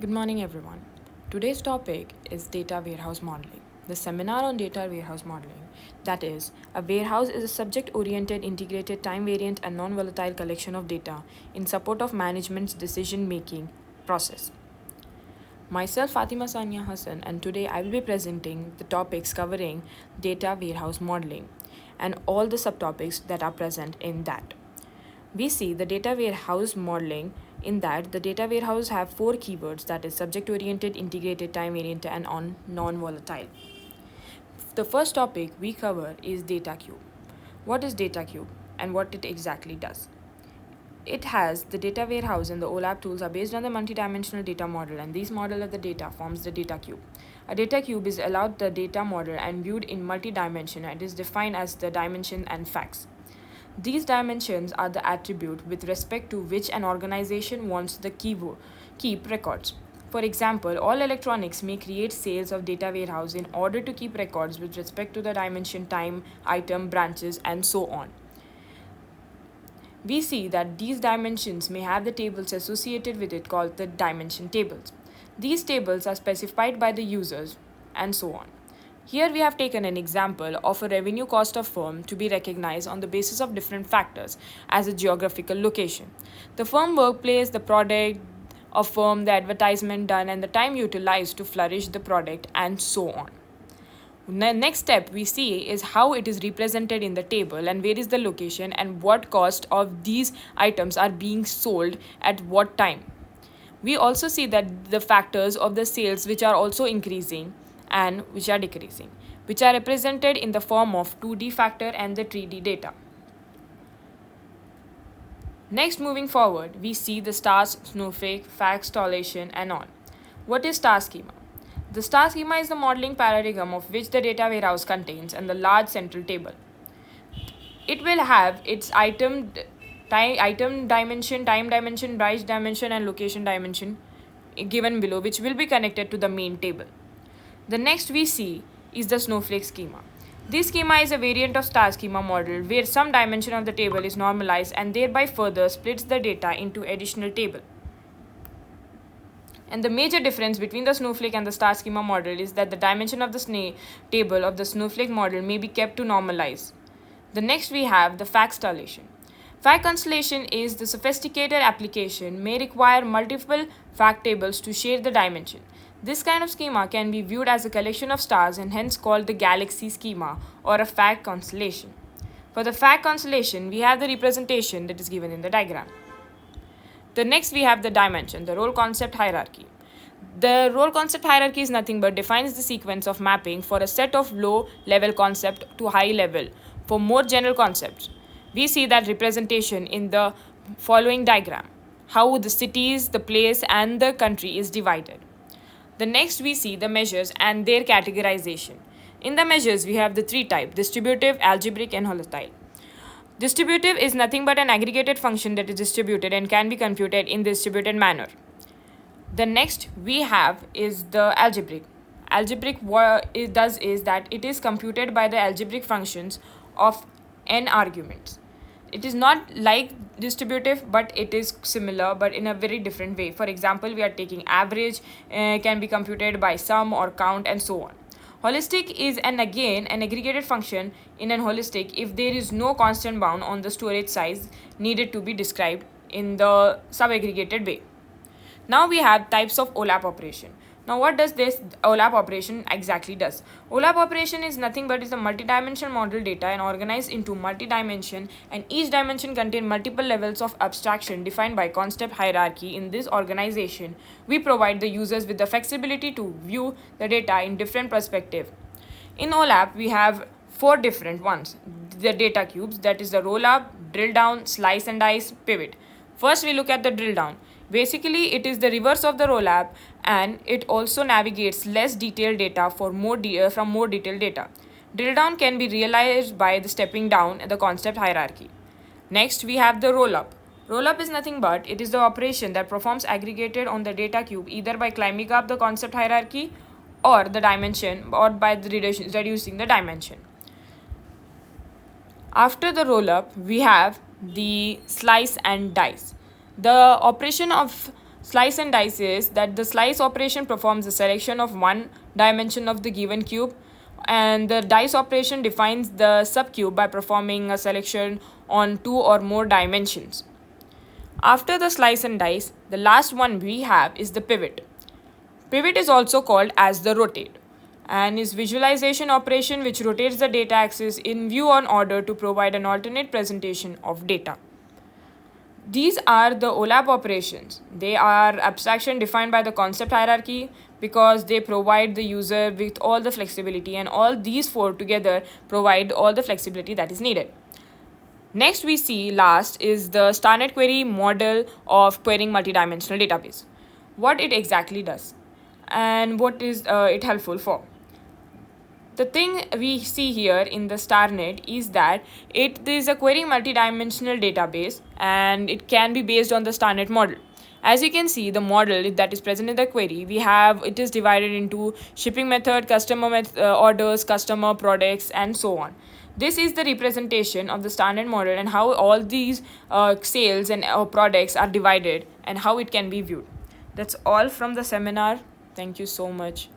Good morning, everyone. Today's topic is data warehouse modeling. The seminar on data warehouse modeling, that is, a warehouse is a subject oriented, integrated, time variant, and non volatile collection of data in support of management's decision making process. Myself, Fatima Sania Hassan, and today I will be presenting the topics covering data warehouse modeling and all the subtopics that are present in that. We see the data warehouse modeling in that the data warehouse have four keywords, that is subject oriented, integrated, time variant, and on non-volatile. The first topic we cover is data cube. What is data cube and what it exactly does? It has the data warehouse and the OLAP tools are based on the multidimensional data model, and this model of the data forms the data cube. A data cube is allowed the data model and viewed in multi-dimension and is defined as the dimension and facts. These dimensions are the attribute with respect to which an organization wants the keep records. For example, all electronics may create sales of data warehouse in order to keep records with respect to the dimension, time, item, branches, and so on. We see that these dimensions may have the tables associated with it called the dimension tables. These tables are specified by the users and so on. Here we have taken an example of a revenue cost of firm to be recognized on the basis of different factors as a geographical location. The firm workplace, the product of firm, the advertisement done, and the time utilized to flourish the product, and so on. The next step we see is how it is represented in the table and where is the location and what cost of these items are being sold at what time. We also see that the factors of the sales which are also increasing and which are decreasing, which are represented in the form of 2D factor and the 3D data. Next, moving forward, we see the stars, snowflake, facts, toleration, and on. What is star schema? The star schema is the modeling paradigm of which the data warehouse contains and the large central table. It will have its item dimension, time dimension, price dimension, and location dimension given below, which will be connected to the main table. The next we see is the snowflake schema. This schema is a variant of star schema model where some dimension of the table is normalized and thereby further splits the data into additional table. And the major difference between the snowflake and the star schema model is that the dimension of the table of the snowflake model may be kept to normalize. The next we have the fact constellation. Fact constellation is the sophisticated application may require multiple fact tables to share the dimension. This kind of schema can be viewed as a collection of stars and hence called the galaxy schema or a fact constellation. For the fact constellation, we have the representation that is given in the diagram. The next we have the dimension, the role concept hierarchy. The role concept hierarchy is nothing but defines the sequence of mapping for a set of low level concept to high level for more general concepts. We see that representation in the following diagram, how the cities, the place, and the country is divided. The next we see the measures and their categorization. In the measures, we have the three types, distributive, algebraic, and volatile. Distributive is nothing but an aggregated function that is distributed and can be computed in distributed manner. The next we have is the algebraic. Algebraic what it does is that it is computed by the algebraic functions of n arguments. It is not like distributive, but it is similar, but in a very different way. For example, we are taking average, can be computed by sum or count, and so on. Holistic is an aggregated function in an holistic if there is no constant bound on the storage size needed to be described in the subaggregated way. Now we have types of OLAP operation. Now what does this OLAP operation exactly does? OLAP operation is nothing but is a multidimensional model data and organized into multi-dimension, and each dimension contain multiple levels of abstraction defined by concept hierarchy. In this organization, we provide the users with the flexibility to view the data in different perspective. In OLAP, we have four different ones. The data cubes, that is the roll up, drill down, slice and dice, pivot. First we look at the drill down. Basically, it is the reverse of the roll up, and it also navigates less detailed data for from more detailed data. Drill down can be realized by the stepping down the concept hierarchy. Next, we have the roll up. Roll up is nothing but it is the operation that performs aggregated on the data cube either by climbing up the concept hierarchy or the dimension or by the reducing the dimension. After the roll up, we have the slice and dice. The operation of Slice and dice is that the slice operation performs a selection of one dimension of the given cube, and the dice operation defines the subcube by performing a selection on two or more dimensions. After the slice and dice, the last one we have is the pivot. Pivot is also called as the rotate and is visualization operation which rotates the data axis in view in order to provide an alternate presentation of data. These are the OLAP operations. They are abstraction defined by the concept hierarchy because they provide the user with all the flexibility, and all these four together provide all the flexibility that is needed. Next we see last is the StarNet query model of querying multidimensional database. What it exactly does and what is it helpful for. The thing we see here in the StarNet is that it is a querying multidimensional database and it can be based on the StarNet model. As you can see, the model that is present in the query, it is divided into shipping method, customer orders, customer products, and so on. This is the representation of the StarNet model and how all these sales and products are divided and how it can be viewed. That's all from the seminar. Thank you so much.